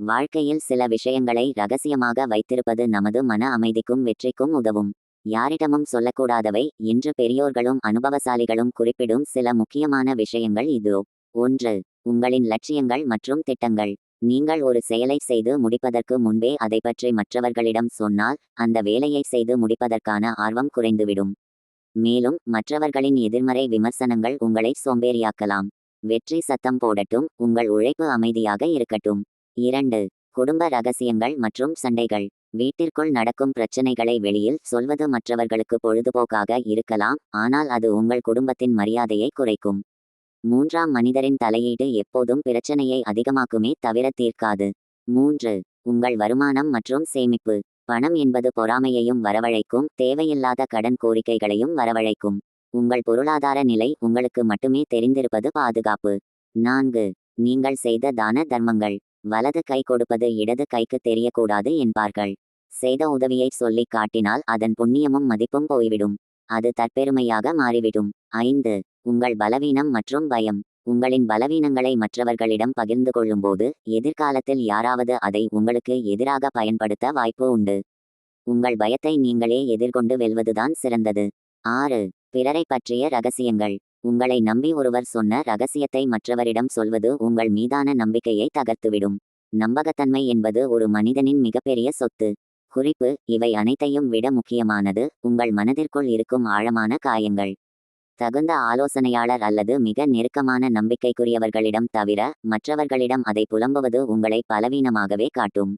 வாழ்க்கையில் சில விஷயங்களை ரகசியமாக வைத்திருப்பது நமது மன அமைதிக்கும் வெற்றிக்கும் உதவும். யாரிடமும் சொல்லக்கூடாதவை என்று பெரியோர்களும் அனுபவசாலிகளும் குறிப்பிடும் சில முக்கியமான விஷயங்கள் இதோ. 1. உங்களின் லட்சியங்கள் மற்றும் திட்டங்கள். நீங்கள் ஒரு செயலை செய்து முடிப்பதற்கு முன்பே அதை பற்றி மற்றவர்களிடம் சொன்னால் அந்த வேலையை செய்து முடிப்பதற்கான ஆர்வம் குறைந்துவிடும். மேலும் மற்றவர்களின் எதிர்மறை விமர்சனங்கள் உங்களை சோம்பேறியாக்கலாம். வெற்றி சத்தம் போடட்டும், உங்கள் உழைப்பு அமைதியாக இருக்கட்டும். 2. குடும்ப ரகசியங்கள் மற்றும் சண்டைகள். வீட்டிற்குள் நடக்கும் பிரச்சனைகளை வெளியில் சொல்வது மற்றவர்களுக்கு பொழுதுபோக்காக இருக்கலாம், ஆனால் அது உங்கள் குடும்பத்தின் மரியாதையை குறைக்கும். 3. மனிதரின் தலையீடு எப்போதும் பிரச்சனையை அதிகமாக்குமே தவிர தீர்க்காது. 3. உங்கள் வருமானம் மற்றும் சேமிப்பு. பணம் என்பது பொறாமையையும் வரவழைக்கும், தேவையில்லாத கடன் கோரிக்கைகளையும் வரவழைக்கும். உங்கள் பொருளாதார நிலை உங்களுக்கு மட்டுமே தெரிந்திருப்பது பாதுகாப்பு. 4. நீங்கள் செய்த தான தர்மங்கள். வலது கை கொடுப்பது இடது கைக்கு தெரியக்கூடாது என்பார்கள். செய்த உதவியை சொல்லிக் காட்டினால் அதன் புண்ணியமும் மதிப்பும் போய்விடும். அது தற்பெருமையாக மாறிவிடும். 5. உங்கள் பலவீனம் மற்றும் பயம். உங்களின் பலவீனங்களை மற்றவர்களிடம் பகிர்ந்து கொள்ளும்போது எதிர்காலத்தில் யாராவது அதை உங்களுக்கு எதிராக பயன்படுத்த வாய்ப்பு உண்டு. உங்கள் பயத்தை நீங்களே எதிர்கொண்டு வெல்வதுதான் சிறந்தது. 6. பிறரை பற்றிய ரகசியங்கள். உங்களை நம்பி ஒருவர் சொன்ன ரகசியத்தை மற்றவரிடம் சொல்வது உங்கள் மீதான நம்பிக்கையை தகர்த்துவிடும். நம்பகத்தன்மை என்பது ஒரு மனிதனின் மிகப்பெரிய சொத்து. குறிப்பு: இவை அனைத்தையும் விட முக்கியமானது உங்கள் மனதிற்குள் இருக்கும் ஆழமான காயங்கள். தகுந்த ஆலோசனையாளர் அல்லது மிக நெருக்கமான நம்பிக்கைக்குரியவர்களிடம் தவிர மற்றவர்களிடம் அதை புலம்புவது உங்களை பலவீனமாகவே காட்டும்.